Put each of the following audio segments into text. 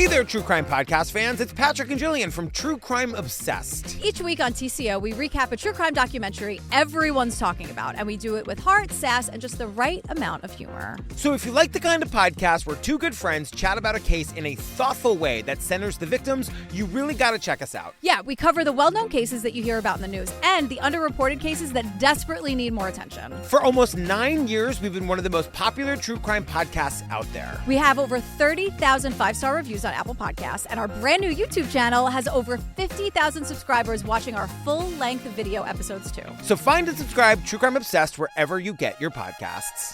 Hey there, True Crime Podcast fans. It's Patrick and Jillian from True Crime Obsessed. Each week on TCO, we recap a true crime documentary everyone's talking about, and we do it with heart, sass, and just the right amount of humor. So if you like the kind of podcast where two good friends chat about a case in a thoughtful way that centers the victims, you really gotta check us out. Yeah, we cover the well-known cases that you hear about in the news and the underreported cases that desperately need more attention. For almost 9 years, we've been one of the most popular true crime podcasts out there. We have over 30,000 five-star reviews on Apple Podcasts, and our brand new YouTube channel has over 50,000 subscribers watching our full-length video episodes too. So find and subscribe True Crime Obsessed wherever you get your podcasts.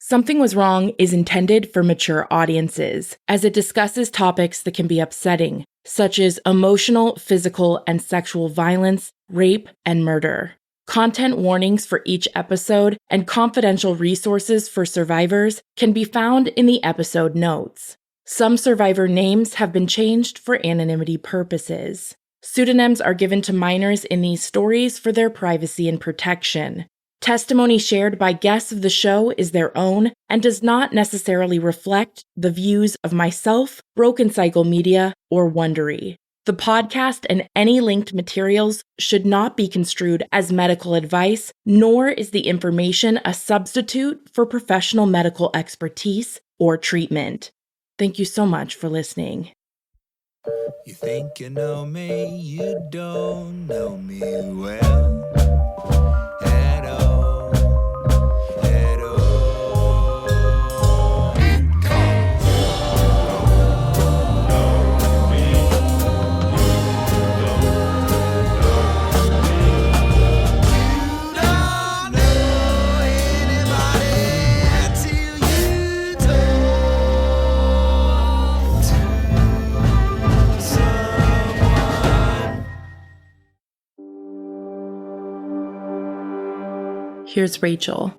Something Was Wrong is intended for mature audiences, as it discusses topics that can be upsetting, such as emotional, physical, and sexual violence, rape, and murder. Content warnings for each episode and confidential resources for survivors can be found in the episode notes. Some survivor names have been changed for anonymity purposes. Pseudonyms are given to minors in these stories for their privacy and protection. Testimony shared by guests of the show is their own and does not necessarily reflect the views of myself, Broken Cycle Media, or Wondery. The podcast and any linked materials should not be construed as medical advice, nor is the information a substitute for professional medical expertise or treatment. Thank you so much for listening. You think you know me, you don't know me well at all, at all. Because you don't know me, you don't know anybody till you talk to someone. Here's Rachael.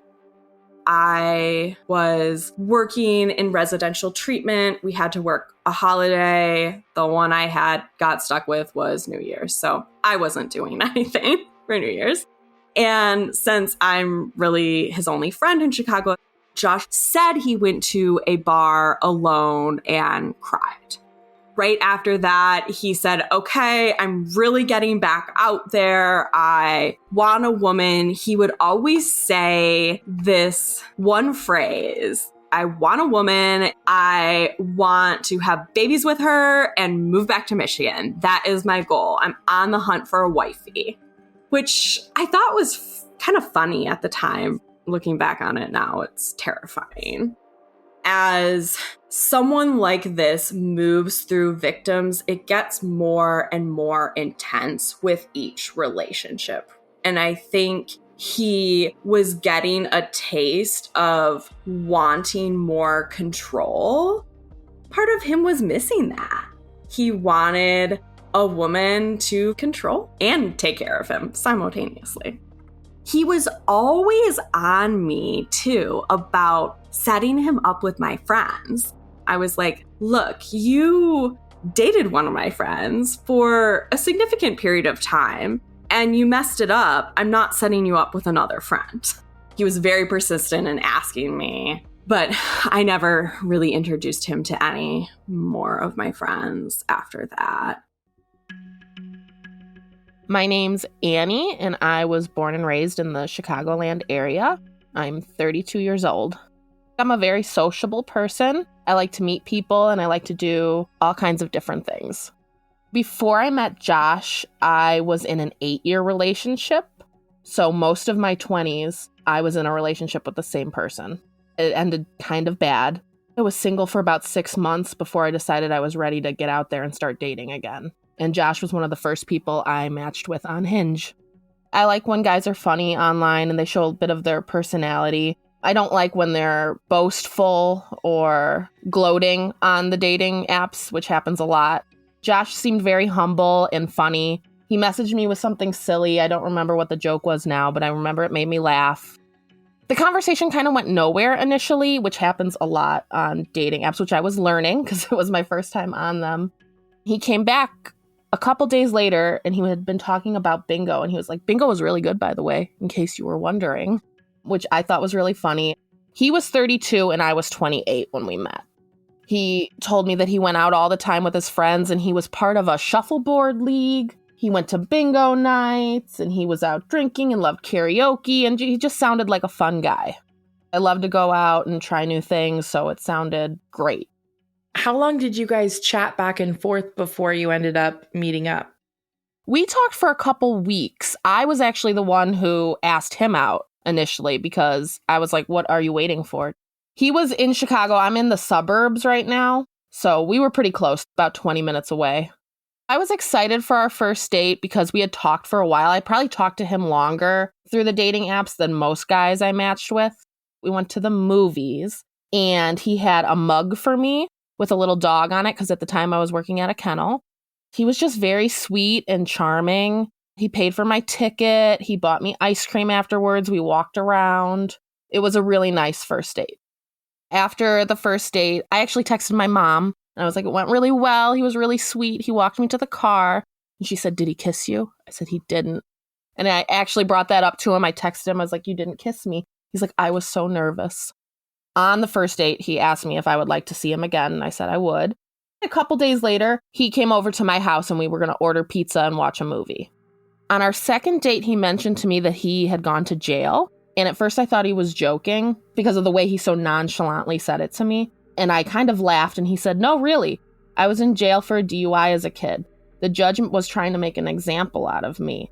I was working in residential treatment. We had to work a holiday. The one I had got stuck with was New Year's. So I wasn't doing anything for New Year's. And since I'm really his only friend in Chicago, Josh said he went to a bar alone and cried. Right after that, he said, okay, I'm really getting back out there. I want a woman. He would always say this one phrase, I want a woman. I want to have babies with her and move back to Michigan. That is my goal. I'm on the hunt for a wifey, which I thought was kind of funny at the time. Looking back on it now, it's terrifying. As someone like this moves through victims, it gets more and more intense with each relationship. And I think he was getting a taste of wanting more control. Part of him was missing that. He wanted a woman to control and take care of him simultaneously. He was always on me, too, about setting him up with my friends. I was like, look, you dated one of my friends for a significant period of time, and you messed it up. I'm not setting you up with another friend. He was very persistent in asking me, but I never really introduced him to any more of my friends after that. My name's Annie, and I was born and raised in the Chicagoland area. I'm 32 years old. I'm a very sociable person. I like to meet people, and I like to do all kinds of different things. Before I met Josh, I was in an 8-year relationship. So most of my 20s, I was in a relationship with the same person. It ended kind of bad. I was single for about 6 months before I decided I was ready to get out there and start dating again. And Josh was one of the first people I matched with on Hinge. I like when guys are funny online and they show a bit of their personality. I don't like when they're boastful or gloating on the dating apps, which happens a lot. Josh seemed very humble and funny. He messaged me with something silly. I don't remember what the joke was now, but I remember it made me laugh. The conversation kind of went nowhere initially, which happens a lot on dating apps, which I was learning because it was my first time on them. He came back a couple days later, and he had been talking about bingo, and he was like, bingo was really good, by the way, in case you were wondering, which I thought was really funny. He was 32, and I was 28 when we met. He told me that he went out all the time with his friends and he was part of a shuffleboard league. He went to bingo nights and he was out drinking and loved karaoke, and he just sounded like a fun guy. I love to go out and try new things, so it sounded great. How long did you guys chat back and forth before you ended up meeting up? We talked for a couple weeks. I was actually the one who asked him out initially because I was like, what are you waiting for? He was in Chicago. I'm in the suburbs right now. So we were pretty close, about 20 minutes away. I was excited for our first date because we had talked for a while. I probably talked to him longer through the dating apps than most guys I matched with. We went to the movies and he had a mug for me with a little dog on it because at the time I was working at a kennel. He was just very sweet and charming. He paid for my ticket. He bought me ice cream afterwards. We walked around. It was a really nice first date. After the first date, I actually texted my mom and I was like, it went really well. He was really sweet. He walked me to the car and she said, did he kiss you? I said, he didn't. And I actually brought that up to him. I texted him. I was like, you didn't kiss me. He's like, I was so nervous. On the first date, he asked me if I would like to see him again. And I said I would. A couple days later, he came over to my house and we were going to order pizza and watch a movie. On our second date, he mentioned to me that he had gone to jail. And at first I thought he was joking because of the way he so nonchalantly said it to me. And I kind of laughed and he said, no, really. I was in jail for a DUI as a kid. The judge was trying to make an example out of me.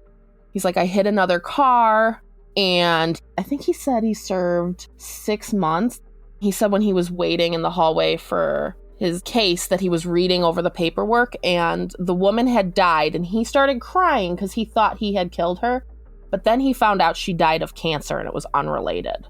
He's like, I hit another car. And I think he said he served 6 months. He said when he was waiting in the hallway for his case that he was reading over the paperwork and the woman had died and he started crying because he thought he had killed her. But then he found out she died of cancer and it was unrelated.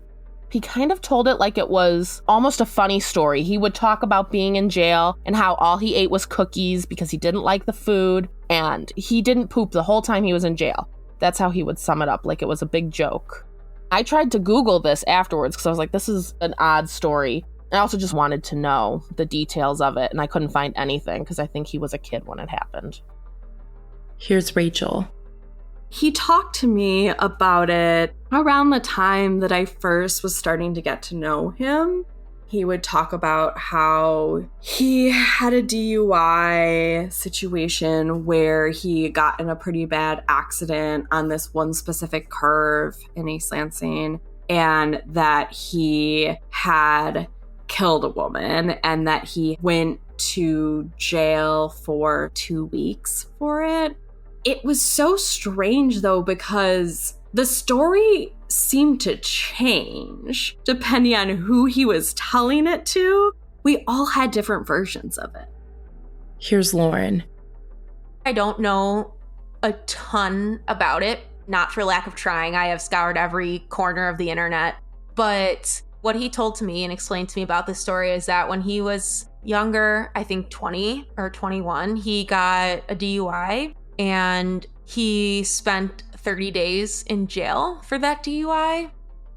He kind of told it like it was almost a funny story. He would talk about being in jail and how all he ate was cookies because he didn't like the food and he didn't poop the whole time he was in jail. That's how he would sum it up, like it was a big joke. I tried to Google this afterwards because I was like, this is an odd story. I also just wanted to know the details of it, and I couldn't find anything because I think he was a kid when it happened. Here's Rachael. He talked to me about it around the time that I first was starting to get to know him. He would talk about how he had a DUI situation where he got in a pretty bad accident on this one specific curve in East Lansing, and that he had killed a woman and that he went to jail for 2 weeks for it. It was so strange, though, because the story seemed to change depending on who he was telling it to. We all had different versions of it. Here's Lauren. I don't know a ton about it, not for lack of trying. I have scoured every corner of the internet. But what he told to me and explained to me about this story is that when he was younger, I think 20 or 21, he got a DUI and he spent 30 days in jail for that DUI.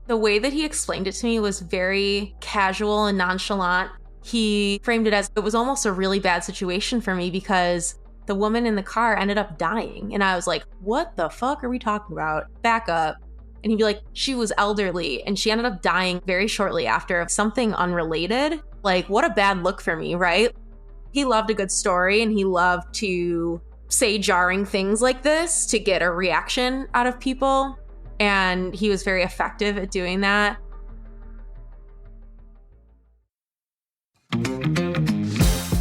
The way that he explained it to me was very casual and nonchalant. He framed it as it was almost a really bad situation for me because the woman in the car ended up dying. And I was like, what the fuck are we talking about? Back up. And he'd be like, she was elderly and she ended up dying very shortly after of something unrelated. Like, what a bad look for me, right? He loved a good story and he loved to say jarring things like this to get a reaction out of people. And he was very effective at doing that.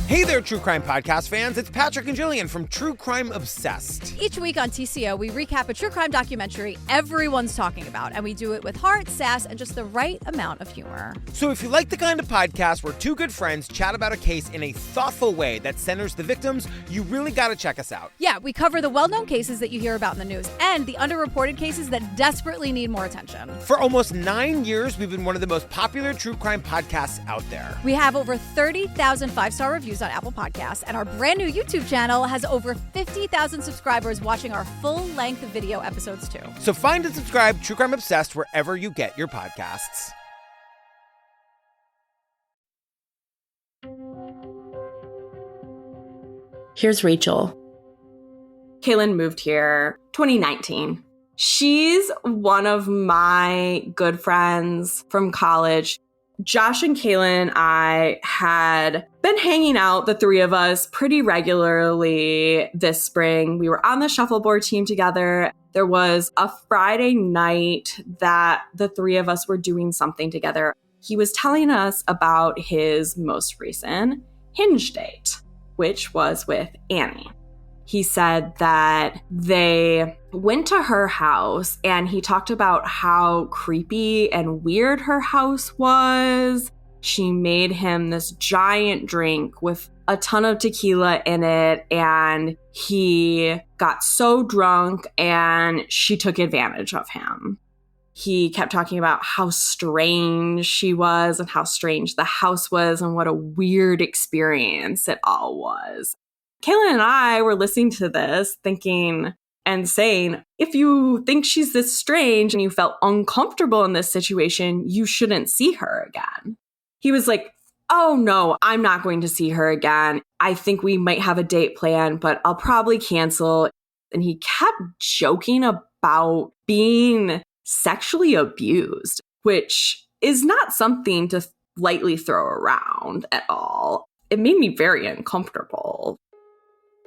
Hey there, True Crime Podcast fans. It's Patrick and Jillian from True Crime Obsessed. Each week on TCO, we recap a true crime documentary everyone's talking about, and we do it with heart, sass, and just the right amount of humor. So if you like the kind of podcast where two good friends chat about a case in a thoughtful way that centers the victims, you really got to check us out. Yeah, we cover the well-known cases that you hear about in the news and the underreported cases that desperately need more attention. For almost 9 years, we've been one of the most popular true crime podcasts out there. We have over 30,000 five-star reviews on Apple Podcasts, and our brand new YouTube channel has over 50,000 subscribers watching our full-length video episodes too. So find and subscribe True Crime Obsessed wherever you get your podcasts. Here's Rachael. Kaylin moved here 2019. She's one of my good friends from college. Josh and Kaylin and I had been hanging out, the three of us, pretty regularly this spring. We were on the shuffleboard team together. There was a Friday night that the three of us were doing something together. He was telling us about his most recent Hinge date, which was with Annie. He said that they went to her house and he talked about how creepy and weird her house was. She made him this giant drink with a ton of tequila in it, and he got so drunk and she took advantage of him. He kept talking about how strange she was and how strange the house was and what a weird experience it all was. Kaylin and I were listening to this thinking and saying, if you think she's this strange and you felt uncomfortable in this situation, you shouldn't see her again. He was like, oh no, I'm not going to see her again. I think we might have a date planned, but I'll probably cancel. And he kept joking about being sexually abused, which is not something to lightly throw around at all. It made me very uncomfortable.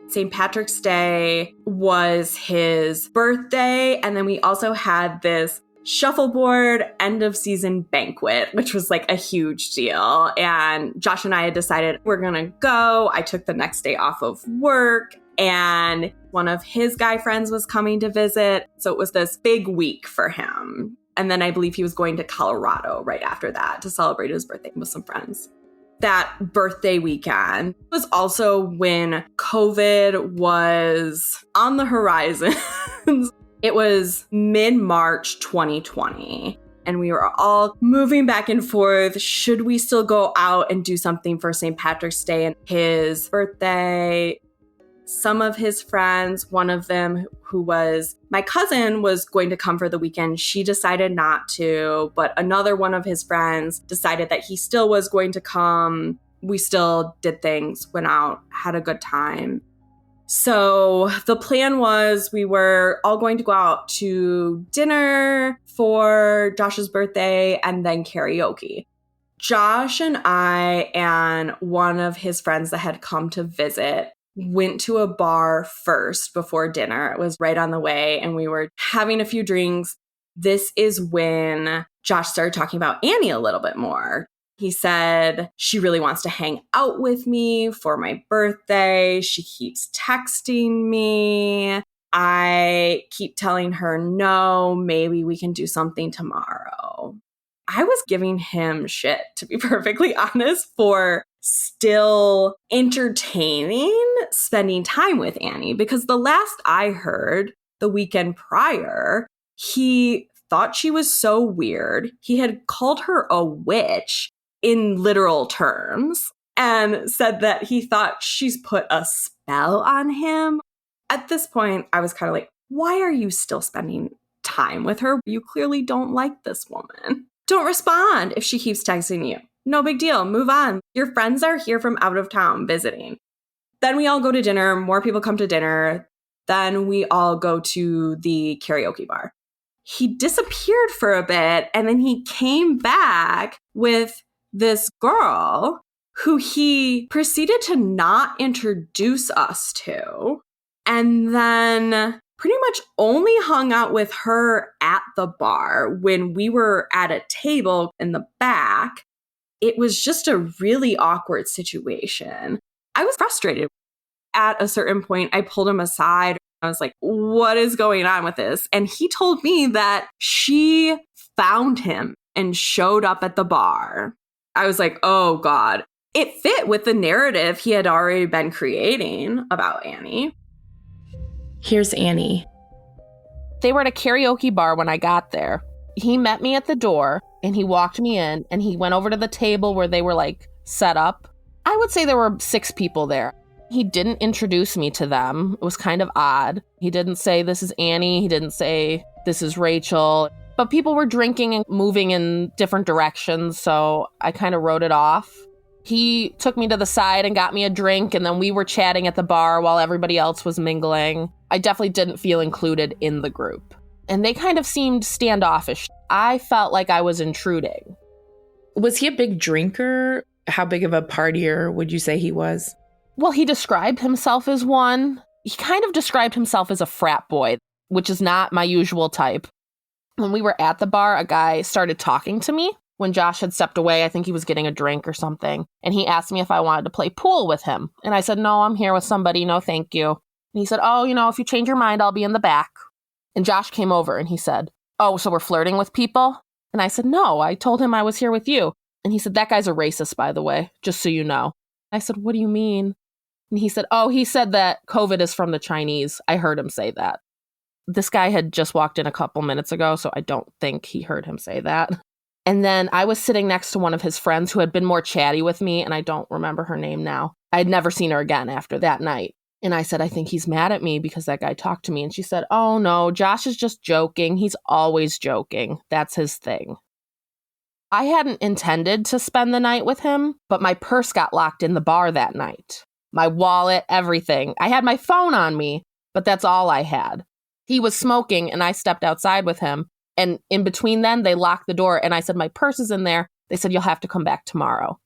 St. Patrick's Day was his birthday, and then we also had this shuffleboard end of season banquet, which was like a huge deal. And Josh and I had decided we're gonna go. I took the next day off of work, and one of his guy friends was coming to visit. So it was this big week for him. And then I believe he was going to Colorado right after that to celebrate his birthday with some friends. That birthday weekend was also when COVID was on the horizon. It was mid-March 2020, and we were all moving back and forth. Should we still go out and do something for St. Patrick's Day and his birthday? Some of his friends, one of them who was my cousin, was going to come for the weekend. She decided not to, but another one of his friends decided that he still was going to come. We still did things, went out, had a good time. So the plan was we were all going to go out to dinner for Josh's birthday and then karaoke. Josh and I and one of his friends that had come to visit went to a bar first before dinner. It was right on the way, and we were having a few drinks. This is when Josh started talking about Annie a little bit more. He said, she really wants to hang out with me for my birthday. She keeps texting me. I keep telling her, no, maybe we can do something tomorrow. I was giving him shit, to be perfectly honest, for still entertaining spending time with Annie, because the last I heard, the weekend prior, he thought she was so weird. He had called her a witch in literal terms and said that he thought she's put a spell on him. At this point, I was kind of like, why are you still spending time with her? You clearly don't like this woman. Don't respond if she keeps texting you. No big deal. Move on. Your friends are here from out of town visiting. Then we all go to dinner. More people come to dinner. Then we all go to the karaoke bar. He disappeared for a bit, and then he came back with this girl who he proceeded to not introduce us to, and then pretty much only hung out with her at the bar when we were at a table in the back. It was just a really awkward situation. I was frustrated. At a certain point, I pulled him aside. I was like, what is going on with this? And he told me that she found him and showed up at the bar. I was like, oh God. It fit with the narrative he had already been creating about Annie. Here's Annie. They were at a karaoke bar when I got there. He met me at the door and he walked me in and he went over to the table where they were like set up. I would say there were 6 people there. He didn't introduce me to them. It was kind of odd. He didn't say, this is Annie. He didn't say, this is Rachael. But people were drinking and moving in different directions, so I kind of wrote it off. He took me to the side and got me a drink, and then we were chatting at the bar while everybody else was mingling. I definitely didn't feel included in the group. And they kind of seemed standoffish. I felt like I was intruding. Was he a big drinker? How big of a partier would you say he was? Well, he described himself as one. He kind of described himself as a frat boy, which is not my usual type. When we were at the bar, a guy started talking to me. When Josh had stepped away, I think he was getting a drink or something. And he asked me if I wanted to play pool with him. And I said, no, I'm here with somebody. No, thank you. And he said, oh, if you change your mind, I'll be in the back. And Josh came over and he said, oh, so we're flirting with people? And I said, no, I told him I was here with you. And he said, that guy's a racist, by the way, just so you know. I said, what do you mean? And he said, oh, he said that COVID is from the Chinese. I heard him say that. This guy had just walked in a couple minutes ago, so I don't think he heard him say that. And then I was sitting next to one of his friends who had been more chatty with me, and I don't remember her name now. I had never seen her again after that night. And I said, I think he's mad at me because that guy talked to me. And she said, oh, no, Josh is just joking. He's always joking. That's his thing. I hadn't intended to spend the night with him, but my purse got locked in the bar that night. My wallet, everything. I had my phone on me, but that's all I had. He was smoking, and I stepped outside with him. And in between then, they locked the door, and I said, my purse is in there. They said, you'll have to come back tomorrow.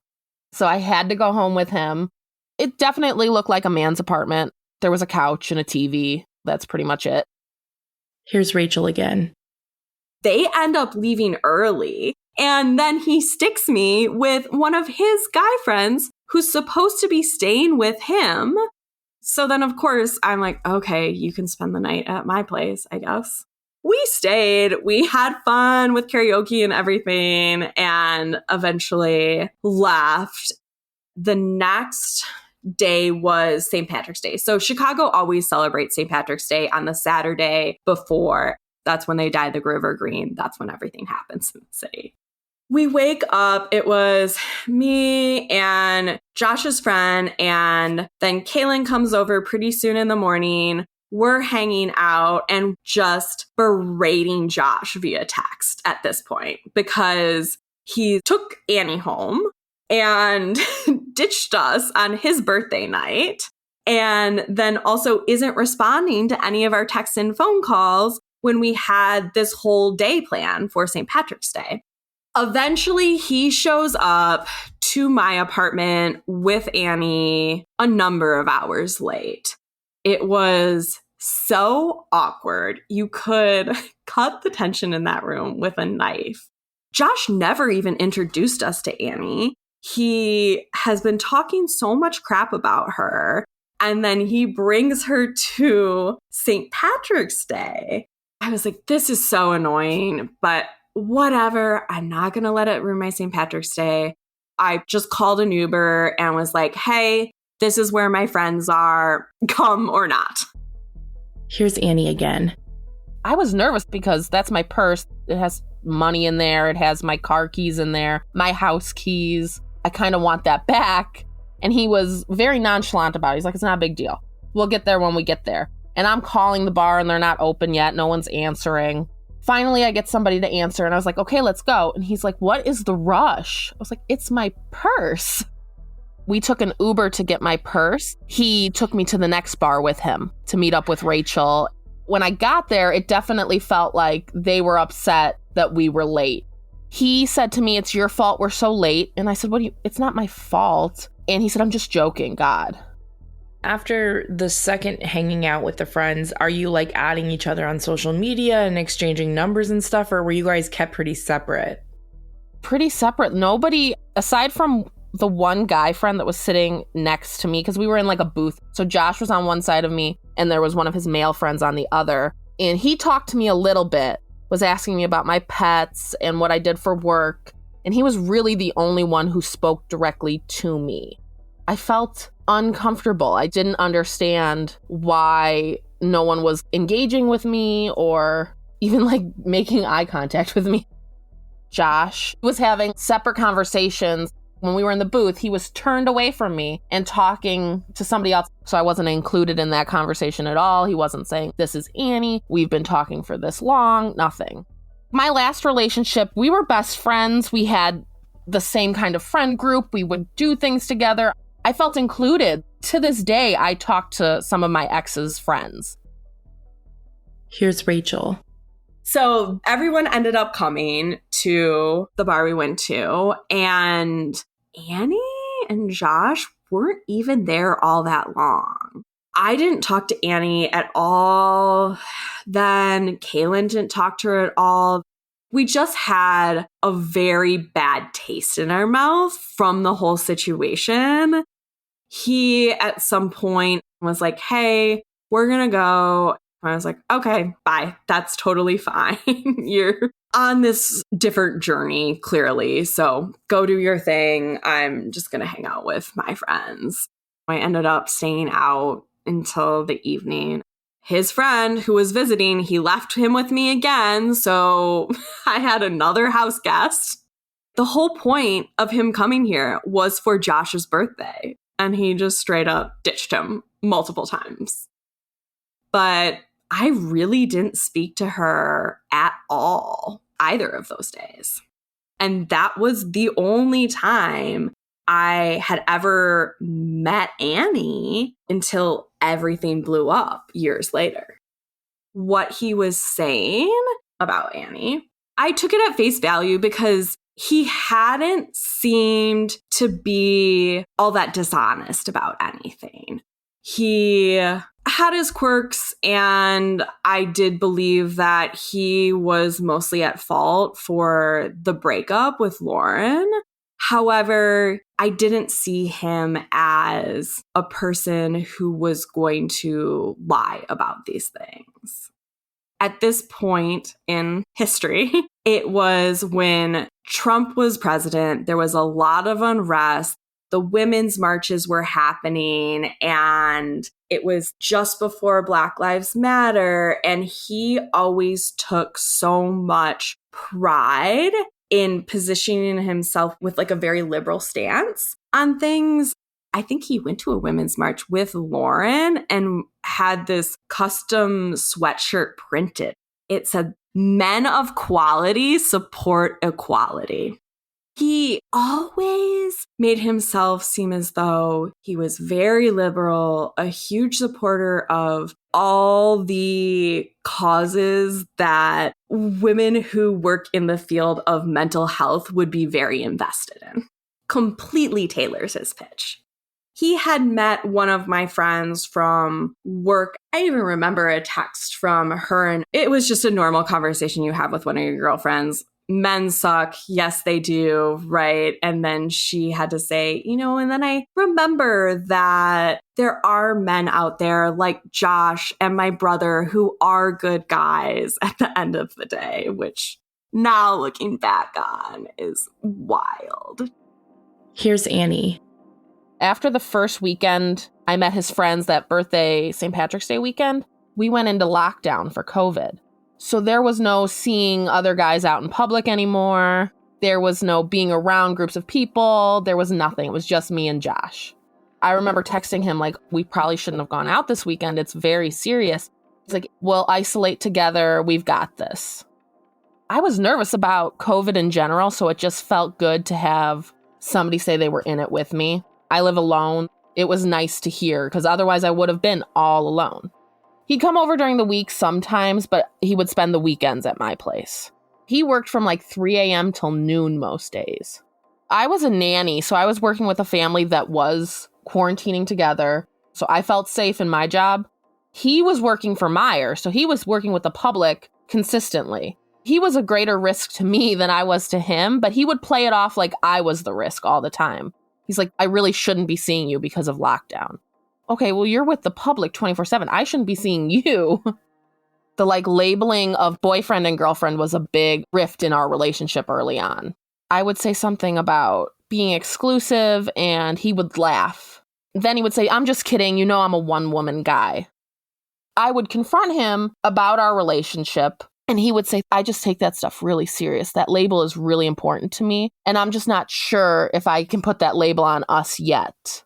So I had to go home with him. It definitely looked like a man's apartment. There was a couch and a TV. That's pretty much it. Here's Rachael again. They end up leaving early, and then he sticks me with one of his guy friends who's supposed to be staying with him. So then, of course, I'm like, okay, you can spend the night at my place, I guess. We stayed, we had fun with karaoke and everything, and eventually left. The next day was St. Patrick's Day. So Chicago always celebrates St. Patrick's Day on the Saturday before. That's when they dye the river green. That's when everything happens in the city. We wake up, it was me and Josh's friend, and then Kaylin comes over pretty soon in the morning. We're hanging out and just berating Josh via text at this point because he took Annie home and ditched us on his birthday night, and then also isn't responding to any of our texts and phone calls when we had this whole day planned for St. Patrick's Day. Eventually, he shows up to my apartment with Annie a number of hours late. It was so awkward. You could cut the tension in that room with a knife. Josh never even introduced us to Annie. He has been talking so much crap about her, and then he brings her to St. Patrick's Day. I was like, this is so annoying, but whatever. I'm not going to let it ruin my St. Patrick's Day. I just called an Uber and was like, hey, this is where my friends are. Come or not. Here's Annie again. I was nervous because that's my purse. It has money in there. It has my car keys in there, my house keys. I kind of want that back. And he was very nonchalant about it. He's like, it's not a big deal. We'll get there when we get there. And I'm calling the bar and they're not open yet. No one's answering. Finally, I get somebody to answer and I was like, okay, let's go. And he's like, what is the rush? I was like, it's my purse. We took an Uber to get my purse. He took me to the next bar with him to meet up with Rachael. When I got there, it definitely felt like they were upset that we were late. He said to me, it's your fault we're so late. And I said, it's not my fault. And he said, I'm just joking, God. After the second hanging out with the friends, are you like adding each other on social media and exchanging numbers and stuff? Or were you guys kept pretty separate? Pretty separate. Nobody, aside from the one guy friend that was sitting next to me, because we were in like a booth. So Josh was on one side of me and there was one of his male friends on the other. And he talked to me a little bit, was asking me about my pets and what I did for work. And he was really the only one who spoke directly to me. I felt uncomfortable. I didn't understand why no one was engaging with me or even like making eye contact with me. Josh was having separate conversations. When we were in the booth, he was turned away from me and talking to somebody else. So I wasn't included in that conversation at all. He wasn't saying, this is Annie. We've been talking for this long. Nothing. My last relationship, we were best friends. We had the same kind of friend group. We would do things together. I felt included. To this day, I talk to some of my ex's friends. Here's Rachael. So everyone ended up coming to the bar we went to, and Annie and Josh weren't even there all that long. I didn't talk to Annie at all. Then Kaylin didn't talk to her at all. We just had a very bad taste in our mouth from the whole situation. He, at some point, was like, hey, we're going to go. I was like, okay, bye. That's totally fine. You're on this different journey, clearly. So go do your thing. I'm just going to hang out with my friends. I ended up staying out until the evening. His friend who was visiting, he left him with me again. So I had another house guest. The whole point of him coming here was for Josh's birthday. And he just straight up ditched him multiple times. But I really didn't speak to her at all either of those days. And that was the only time I had ever met Annie until everything blew up years later. What he was saying about Annie, I took it at face value because he hadn't seemed to be all that dishonest about anything. He had his quirks, and I did believe that he was mostly at fault for the breakup with Lauren. However, I didn't see him as a person who was going to lie about these things. At this point in history, it was when Trump was president. There was a lot of unrest. The women's marches were happening, and it was just before Black Lives Matter. And he always took so much pride in positioning himself with like a very liberal stance on things. I think he went to a women's march with Lauren and had this custom sweatshirt printed. It said, "Men of quality support equality." He always made himself seem as though he was very liberal, a huge supporter of all the causes that women who work in the field of mental health would be very invested in. Completely tailors his pitch. He had met one of my friends from work. I even remember a text from her, and it was just a normal conversation you have with one of your girlfriends. Men suck. Yes, they do. Right. And then she had to say, and then I remember that there are men out there like Josh and my brother who are good guys at the end of the day, which now looking back on is wild. Here's Annie. After the first weekend, I met his friends that birthday, St. Patrick's Day weekend. We went into lockdown for COVID. So there was no seeing other guys out in public anymore. There was no being around groups of people. There was nothing. It was just me and Josh. I remember texting him like, we probably shouldn't have gone out this weekend. It's very serious. He's like, we'll isolate together. We've got this. I was nervous about COVID in general, so it just felt good to have somebody say they were in it with me. I live alone. It was nice to hear because otherwise I would have been all alone. He'd come over during the week sometimes, but he would spend the weekends at my place. He worked from like 3 a.m. till noon most days. I was a nanny, so I was working with a family that was quarantining together, so I felt safe in my job. He was working for Meyer, so he was working with the public consistently. He was a greater risk to me than I was to him, but he would play it off like I was the risk all the time. He's like, I really shouldn't be seeing you because of lockdown. Okay, well, you're with the public 24/7. I shouldn't be seeing you. The labeling of boyfriend and girlfriend was a big rift in our relationship early on. I would say something about being exclusive and he would laugh. Then he would say, I'm just kidding. I'm a one-woman guy. I would confront him about our relationship and he would say, I just take that stuff really serious. That label is really important to me. And I'm just not sure if I can put that label on us yet.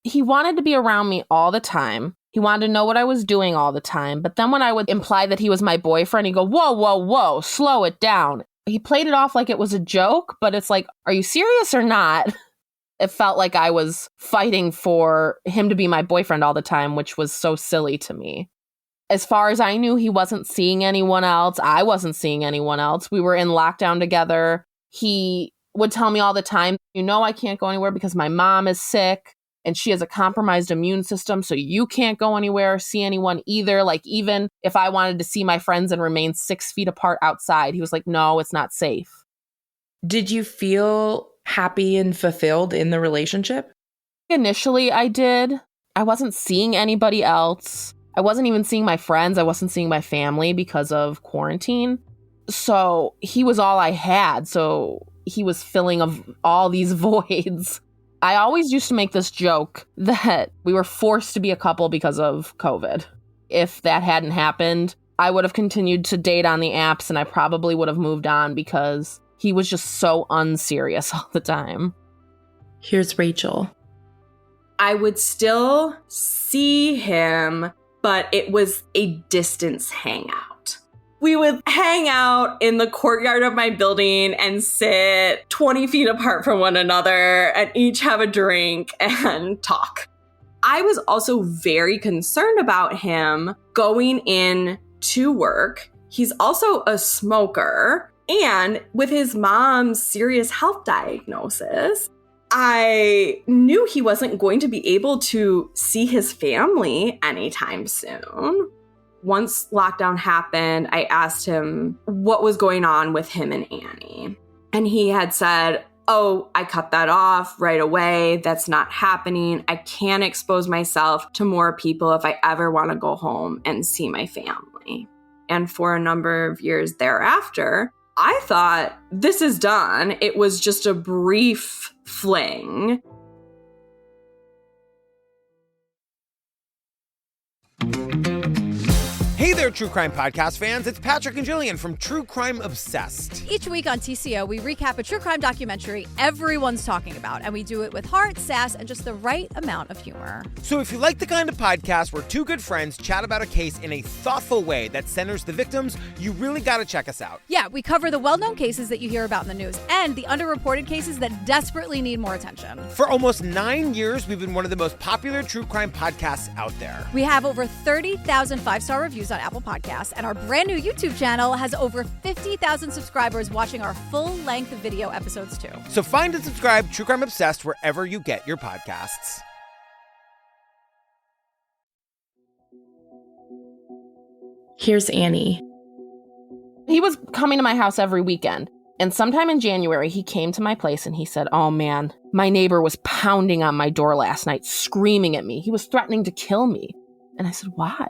He wanted to be around me all the time. He wanted to know what I was doing all the time. But then when I would imply that he was my boyfriend, he'd go, whoa, whoa, whoa, slow it down. He played it off like it was a joke, but it's like, are you serious or not? It felt like I was fighting for him to be my boyfriend all the time, which was so silly to me. As far as I knew, he wasn't seeing anyone else. I wasn't seeing anyone else. We were in lockdown together. He would tell me all the time, I can't go anywhere because my mom is sick and she has a compromised immune system. So you can't go anywhere or see anyone either. Like, even if I wanted to see my friends and remain 6 feet apart outside, he was like, no, it's not safe. Did you feel happy and fulfilled in the relationship? Initially, I did. I wasn't seeing anybody else. I wasn't even seeing my friends. I wasn't seeing my family because of quarantine. So he was all I had. So he was filling of all these voids. I always used to make this joke that we were forced to be a couple because of COVID. If that hadn't happened, I would have continued to date on the apps and I probably would have moved on because he was just so unserious all the time. Here's Rachael. I would still see him, but it was a distance hangout. We would hang out in the courtyard of my building and sit 20 feet apart from one another and each have a drink and talk. I was also very concerned about him going in to work. He's also a smoker. And with his mom's serious health diagnosis, I knew he wasn't going to be able to see his family anytime soon. Once lockdown happened, I asked him what was going on with him and Annie. And he had said, oh, I cut that off right away. That's not happening. I can't expose myself to more people if I ever want to go home and see my family. And for a number of years thereafter, I thought, this is done. It was just a brief fling. Hey there, True Crime Podcast fans. It's Patrick and Jillian from True Crime Obsessed. Each week on TCO, we recap a true crime documentary everyone's talking about, and we do it with heart, sass, and just the right amount of humor. So if you like the kind of podcast where two good friends chat about a case in a thoughtful way that centers the victims, you really got to check us out. Yeah, we cover the well-known cases that you hear about in the news and the underreported cases that desperately need more attention. For almost 9 years, we've been one of the most popular true crime podcasts out there. We have over 30,000 five-star reviews on Apple Podcasts, and our brand new YouTube channel has over 50,000 subscribers watching our full-length video episodes too. So find and subscribe True Crime Obsessed wherever you get your podcasts. Here's Annie. He was coming to my house every weekend. And sometime in January, he came to my place and he said, oh man, my neighbor was pounding on my door last night, screaming at me. He was threatening to kill me. And I said, why?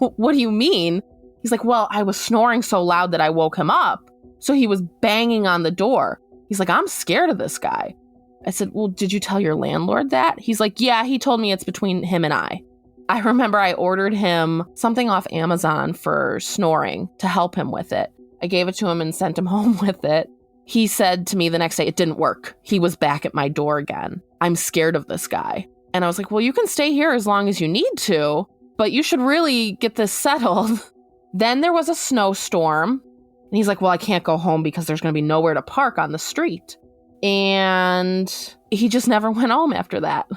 What do you mean? He's like, well, I was snoring so loud that I woke him up. So he was banging on the door. He's like, I'm scared of this guy. I said, well, did you tell your landlord that? He's like, yeah, he told me it's between him and I. I remember I ordered him something off Amazon for snoring to help him with it. I gave it to him and sent him home with it. He said to me the next day, it didn't work. He was back at my door again. I'm scared of this guy. And I was like, well, you can stay here as long as you need to, but you should really get this settled. Then there was a snowstorm. And he's like, well, I can't go home because there's going to be nowhere to park on the street. And he just never went home after that.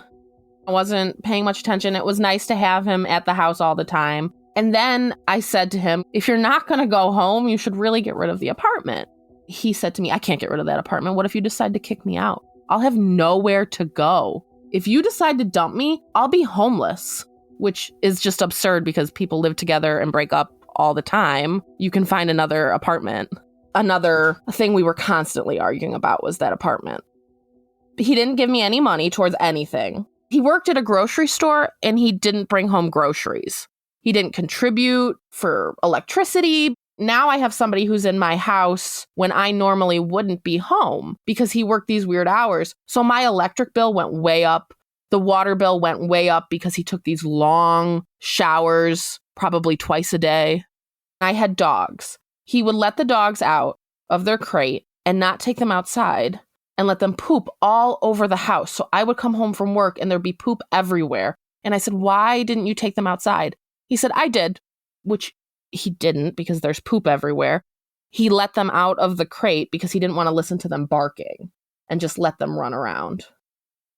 I wasn't paying much attention. It was nice to have him at the house all the time. And then I said to him, if you're not going to go home, you should really get rid of the apartment. He said to me, I can't get rid of that apartment. What if you decide to kick me out? I'll have nowhere to go. If you decide to dump me, I'll be homeless, which is just absurd because people live together and break up all the time. You can find another apartment. Another thing we were constantly arguing about was that apartment. He didn't give me any money towards anything. He worked at a grocery store and he didn't bring home groceries. He didn't contribute for electricity. Now I have somebody who's in my house when I normally wouldn't be home because he worked these weird hours. So my electric bill went way up. The water bill went way up because he took these long showers, probably twice a day. I had dogs. He would let the dogs out of their crate and not take them outside and let them poop all over the house. So I would come home from work and there'd be poop everywhere. And I said, why didn't you take them outside? He said, I did, which he didn't because there's poop everywhere. He let them out of the crate because he didn't want to listen to them barking and just let them run around.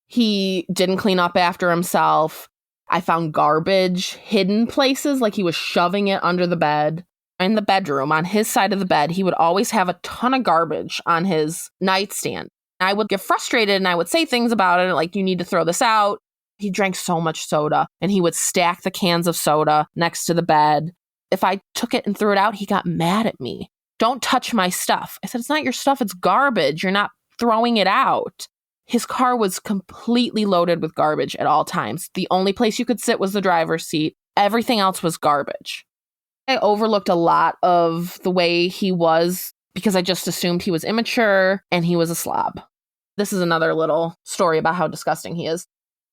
He didn't clean up after himself. I found garbage hidden places, like he was shoving it under the bed. In the bedroom, on his side of the bed, he would always have a ton of garbage on his nightstand. I would get frustrated and I would say things about it, like, you need to throw this out. He drank so much soda, and he would stack the cans of soda next to the bed. If I took it and threw it out, he got mad at me. Don't touch my stuff. I said, it's not your stuff, it's garbage. You're not throwing it out. His car was completely loaded with garbage at all times. The only place you could sit was the driver's seat. Everything else was garbage. I overlooked a lot of the way he was because I just assumed he was immature and he was a slob. This is another little story about how disgusting he is.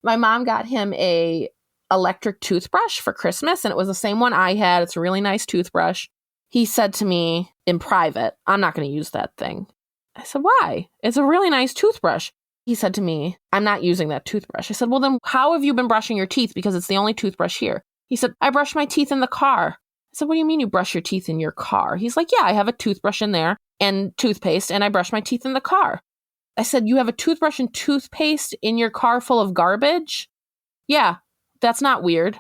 My mom got him a electric toothbrush for Christmas, and it was the same one I had. It's a really nice toothbrush. He said to me in private, I'm not going to use that thing. I said, why? It's a really nice toothbrush. He said to me, I'm not using that toothbrush. I said, well, then how have you been brushing your teeth? Because it's the only toothbrush here. He said, I brush my teeth in the car. I said, what do you mean you brush your teeth in your car? He's like, yeah, I have a toothbrush in there and toothpaste, and I brush my teeth in the car. I said, you have a toothbrush and toothpaste in your car full of garbage? Yeah, that's not weird.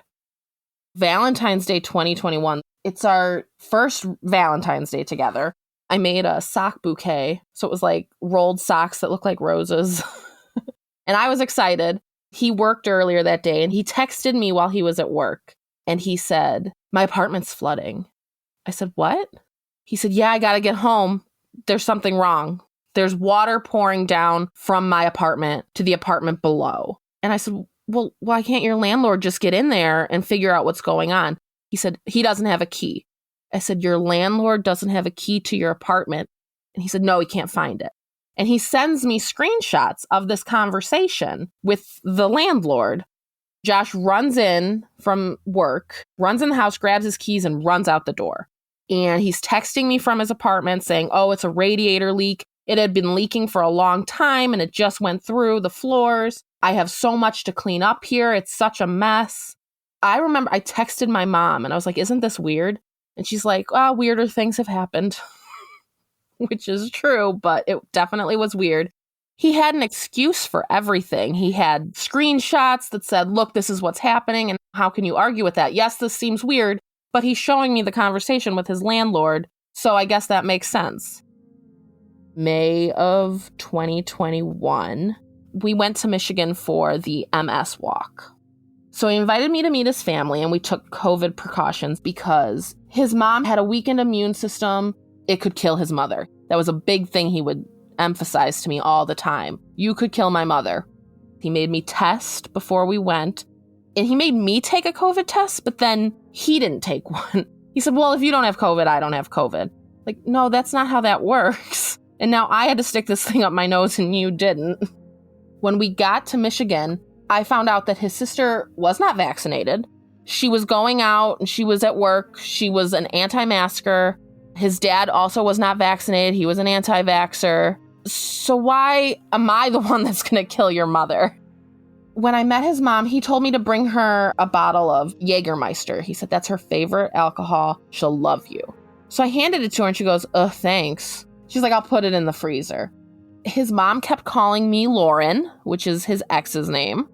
Valentine's Day 2021. It's our first Valentine's Day together. I made a sock bouquet. So it was like rolled socks that look like roses. And I was excited. He worked earlier that day, and he texted me while he was at work. And he said, my apartment's flooding. I said, what? He said, yeah, I got to get home. There's something wrong. There's water pouring down from my apartment to the apartment below. And I said, well, why can't your landlord just get in there and figure out what's going on? He said, he doesn't have a key. I said, your landlord doesn't have a key to your apartment. And he said, no, he can't find it. And he sends me screenshots of this conversation with the landlord. Josh runs in from work, runs in the house, grabs his keys, and runs out the door. And he's texting me from his apartment saying, oh, it's a radiator leak. It had been leaking for a long time, and it just went through the floors. I have so much to clean up here. It's such a mess. I remember I texted my mom, and I was like, isn't this weird? And she's like, oh, weirder things have happened, which is true, but it definitely was weird. He had an excuse for everything. He had screenshots that said, look, this is what's happening, and how can you argue with that? Yes, this seems weird, but he's showing me the conversation with his landlord, so I guess that makes sense. May of 2021, we went to Michigan for the MS walk. So he invited me to meet his family, and we took COVID precautions because his mom had a weakened immune system. It could kill his mother. That was a big thing he would emphasize to me all the time. You could kill my mother. He made me test before we went, and he made me take a COVID test, but then he didn't take one. He said, well, if you don't have COVID, I don't have COVID. Like, no, that's not how that works. And now I had to stick this thing up my nose and you didn't. When we got to Michigan, I found out that his sister was not vaccinated. She was going out and she was at work. She was an anti-masker. His dad also was not vaccinated. He was an anti-vaxxer. So why am I the one that's going to kill your mother? When I met his mom, he told me to bring her a bottle of Jägermeister. He said that's her favorite alcohol. She'll love you. So I handed it to her and she goes, thanks. She's like, I'll put it in the freezer. His mom kept calling me Lauren, which is his ex's name.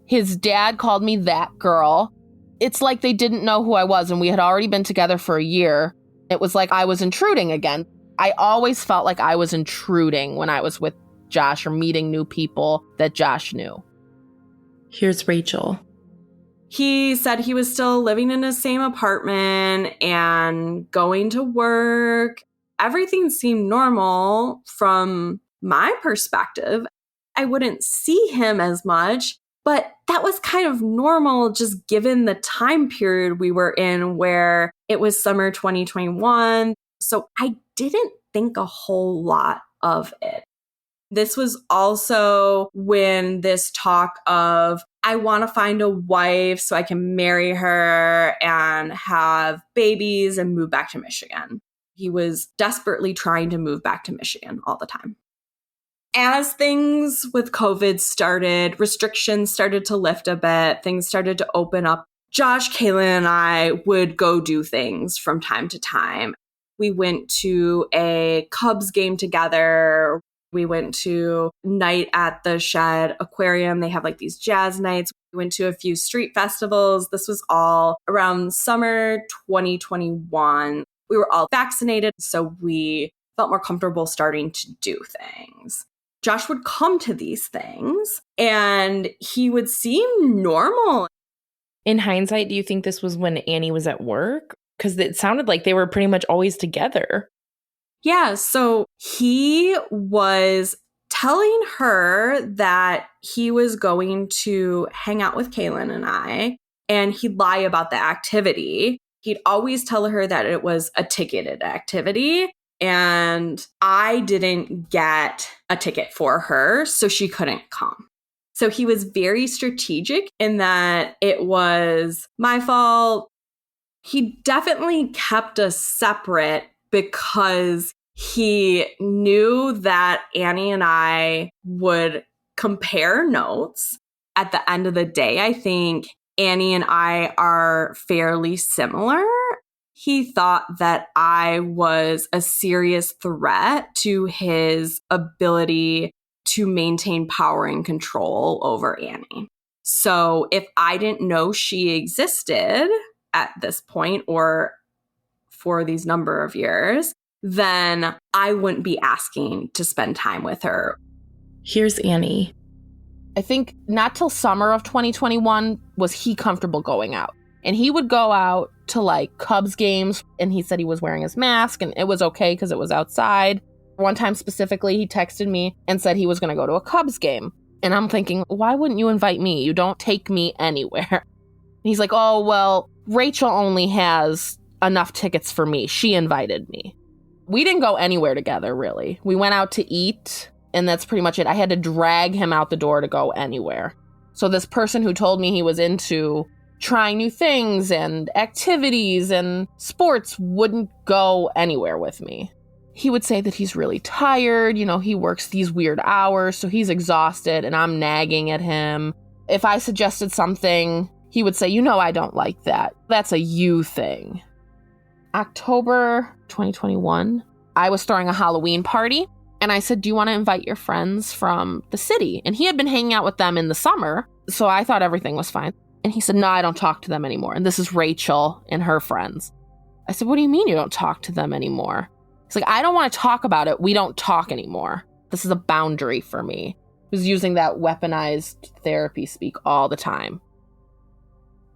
His dad called me that girl. It's like they didn't know who I was, and we had already been together for a year. It was like I was intruding again. I always felt like I was intruding when I was with Josh or meeting new people that Josh knew. Here's Rachael. He said he was still living in his same apartment and going to work. Everything seemed normal from my perspective. I wouldn't see him as much, but that was kind of normal just given the time period we were in where it was summer 2021. So I didn't think a whole lot of it. This was also when this talk of, I want to find a wife so I can marry her and have babies and move back to Michigan. He was desperately trying to move back to Michigan all the time. As things with COVID started, restrictions started to lift a bit, things started to open up. Josh, Kayla, and I would go do things from time to time. We went to a Cubs game together. We went to night at the Shed Aquarium. They have like these jazz nights. We went to a few street festivals. This was all around summer 2021. We were all vaccinated, so we felt more comfortable starting to do things. Josh would come to these things and he would seem normal. In hindsight, do you think this was when Annie was at work? Because it sounded like they were pretty much always together. Yeah, so he was telling her that he was going to hang out with Kaylin and I, and he'd lie about the activity. He'd always tell her that it was a ticketed activity, and I didn't get a ticket for her, so she couldn't come. So he was very strategic in that it was my fault. He definitely kept us separate because he knew that Annie and I would compare notes. At the end of the day, I think Annie and I are fairly similar. He thought that I was a serious threat to his ability to maintain power and control over Annie. So if I didn't know she existed at this point or for these number of years, then I wouldn't be asking to spend time with her. Here's Annie. I think not till summer of 2021 was he comfortable going out. And he would go out to like Cubs games, and he said he was wearing his mask and it was okay because it was outside. One time specifically, he texted me and said he was going to go to a Cubs game. And I'm thinking, why wouldn't you invite me? You don't take me anywhere. And he's like, oh, well, Rachael only has enough tickets for me. She invited me. We didn't go anywhere together, really. We went out to eat, and that's pretty much it. I had to drag him out the door to go anywhere. So this person who told me he was into trying new things and activities and sports wouldn't go anywhere with me. He would say that he's really tired. You know, he works these weird hours, so he's exhausted, and I'm nagging at him. If I suggested something, he would say, you know, I don't like that. That's a you thing. October 2021, I was throwing a Halloween party, and I said, do you want to invite your friends from the city? And he had been hanging out with them in the summer, so I thought everything was fine. And he said, no, I don't talk to them anymore. And this is Rachael and her friends. I said, what do you mean you don't talk to them anymore? He's like, I don't want to talk about it. We don't talk anymore. This is a boundary for me. He was using that weaponized therapy speak all the time.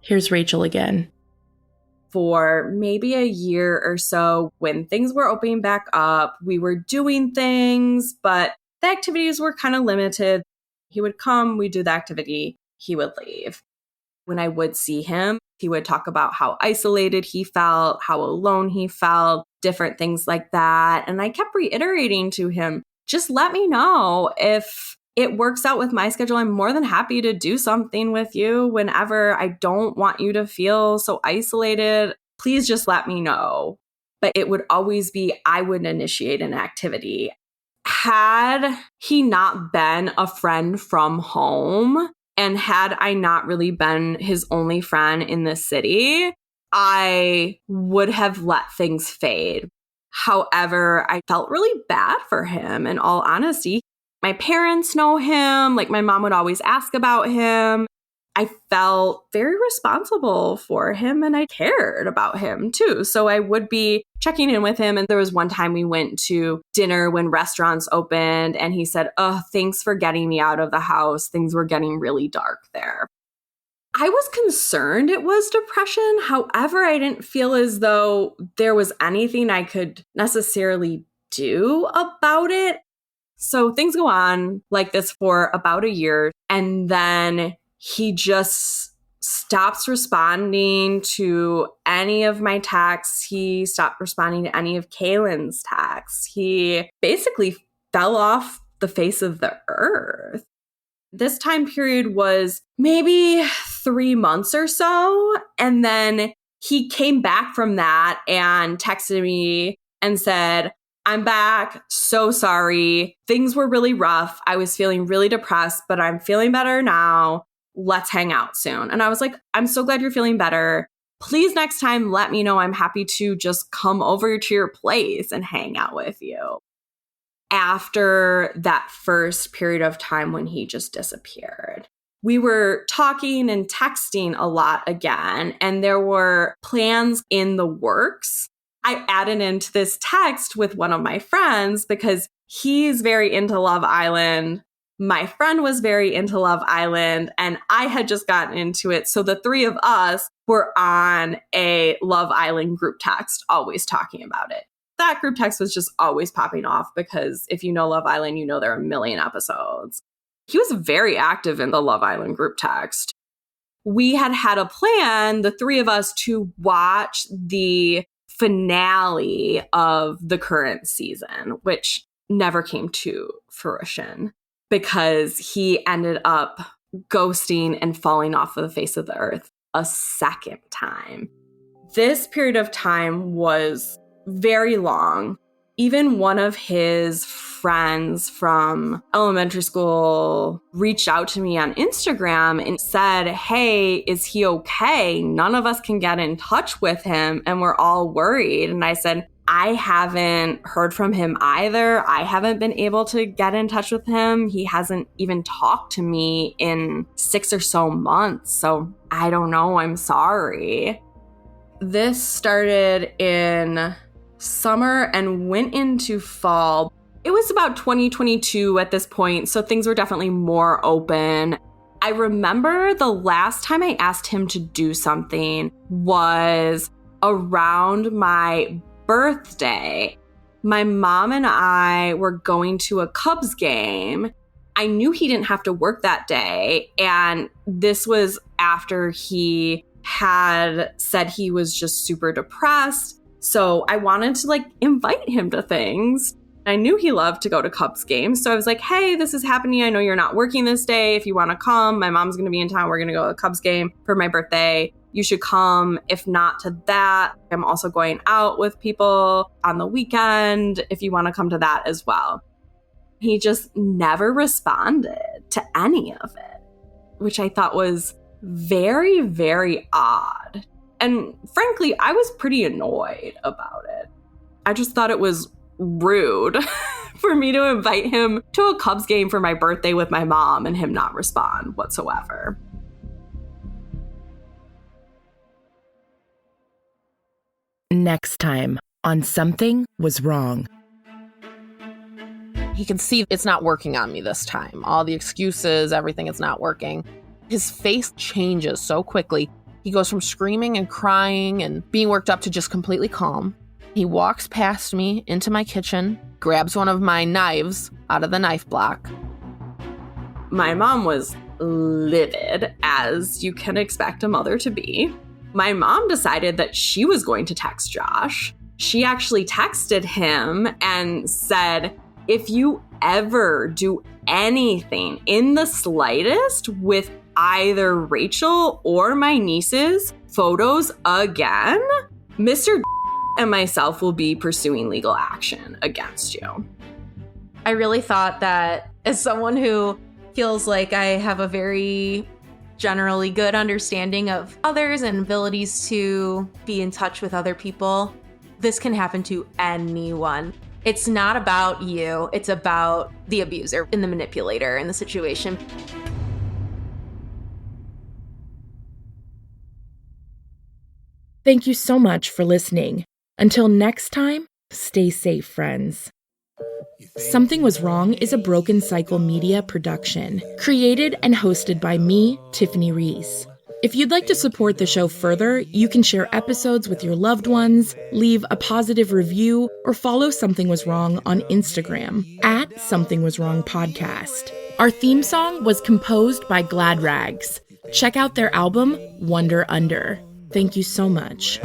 Here's Rachael again. For maybe a year or so, when things were opening back up, we were doing things, but the activities were kind of limited. He would come, we'd do the activity, he would leave. When I would see him, he would talk about how isolated he felt, how alone he felt, different things like that. And I kept reiterating to him, just let me know if it works out with my schedule. I'm more than happy to do something with you whenever. I don't want you to feel so isolated. Please just let me know. But it would always be, I would initiate an activity. Had he not been a friend from home, and had I not really been his only friend in the city, I would have let things fade. However, I felt really bad for him, in all honesty. My parents know him. Like, my mom would always ask about him. I felt very responsible for him, and I cared about him too. So I would be checking in with him. And there was one time we went to dinner when restaurants opened, and he said, oh, thanks for getting me out of the house. Things were getting really dark there. I was concerned it was depression. However, I didn't feel as though there was anything I could necessarily do about it. So things go on like this for about a year, and then he just stops responding to any of my texts. He stopped responding to any of Kaylin's texts. He basically fell off the face of the earth. This time period was maybe 3 months or so. And then he came back from that and texted me and said, I'm back. So sorry. Things were really rough. I was feeling really depressed, but I'm feeling better now. Let's hang out soon. And I was like, I'm so glad you're feeling better. Please next time, let me know. I'm happy to just come over to your place and hang out with you. after that first period of time when he just disappeared. We were talking and texting a lot again, and there were plans in the works. I added into this text with one of my friends because he's very into Love Island. My friend was very into Love Island, and I had just gotten into it. So the three of us were on a Love Island group text, always talking about it. That group text was just always popping off because if you know Love Island, you know there are a million episodes. He was very active in the Love Island group text. We had a plan, the three of us, to watch the finale of the current season, which never came to fruition because he ended up ghosting and falling off of the face of the earth a second time. This period of time was very long. Even one of his friends from elementary school reached out to me on Instagram and said, "Hey, is he okay? None of us can get in touch with him and we're all worried." And I said, I haven't heard from him either. I haven't been able to get in touch with him. He hasn't even talked to me in 6 or so months. So I don't know. I'm sorry. This started in summer and went into fall. It was about 2022 at this point, so things were definitely more open. I remember the last time I asked him to do something was around my birthday. My mom and I were going to a Cubs game. I knew he didn't have to work that day, and this was after he had said he was just super depressed. So I wanted to invite him to things. I knew he loved to go to Cubs games. So I was like, hey, this is happening. I know you're not working this day. If you want to come, my mom's going to be in town. We're going to go to a Cubs game for my birthday. You should come. If not to that, I'm also going out with people on the weekend if you want to come to that as well. He just never responded to any of it, which I thought was very, very odd. And frankly, I was pretty annoyed about it. I just thought it was rude for me to invite him to a Cubs game for my birthday with my mom and him not respond whatsoever. Next time on Something Was Wrong. He can see it's not working on me this time. All the excuses, everything is not working. His face changes so quickly. He goes from screaming and crying and being worked up to just completely calm. He walks past me into my kitchen, grabs one of my knives out of the knife block. My mom was livid, as you can expect a mother to be. My mom decided that she was going to text Josh. She actually texted him and said, if you ever do anything in the slightest with either Rachael or my niece's photos again, Mr. and myself will be pursuing legal action against you. I really thought that as someone who feels like I have a very generally good understanding of others and abilities to be in touch with other people, this can happen to anyone. It's not about you. It's about the abuser and the manipulator in the situation. Thank you so much for listening. Until next time, stay safe, friends. Something Was Wrong is a Broken Cycle Media production, created and hosted by me, Tiffany Reese. If you'd like to support the show further, you can share episodes with your loved ones, leave a positive review, or follow Something Was Wrong on Instagram at Something Was Wrong Podcast. Our theme song was composed by Glad Rags. Check out their album, Wonder Under. Thank you so much.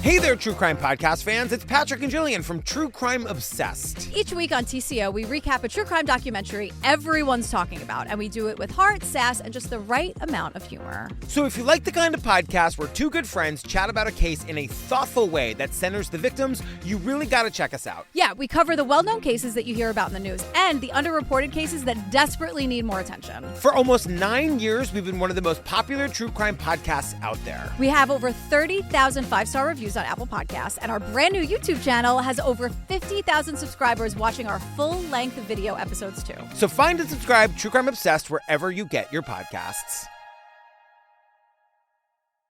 Hey there, there, true crime podcast fans. It's Patrick and Jillian from True Crime Obsessed. Each week on TCO, we recap a true crime documentary everyone's talking about, and we do it with heart, sass, and just the right amount of humor. So if you like the kind of podcast where two good friends chat about a case in a thoughtful way that centers the victims, you really got to check us out. Yeah, we cover the well-known cases that you hear about in the news and the underreported cases that desperately need more attention. For almost 9 years, we've been one of the most popular true crime podcasts out there. We have over 30,000 five-star reviews on Apple Podcasts, and our brand new YouTube channel has over 50,000 subscribers watching our full-length video episodes too. So find and subscribe True Crime Obsessed wherever you get your podcasts.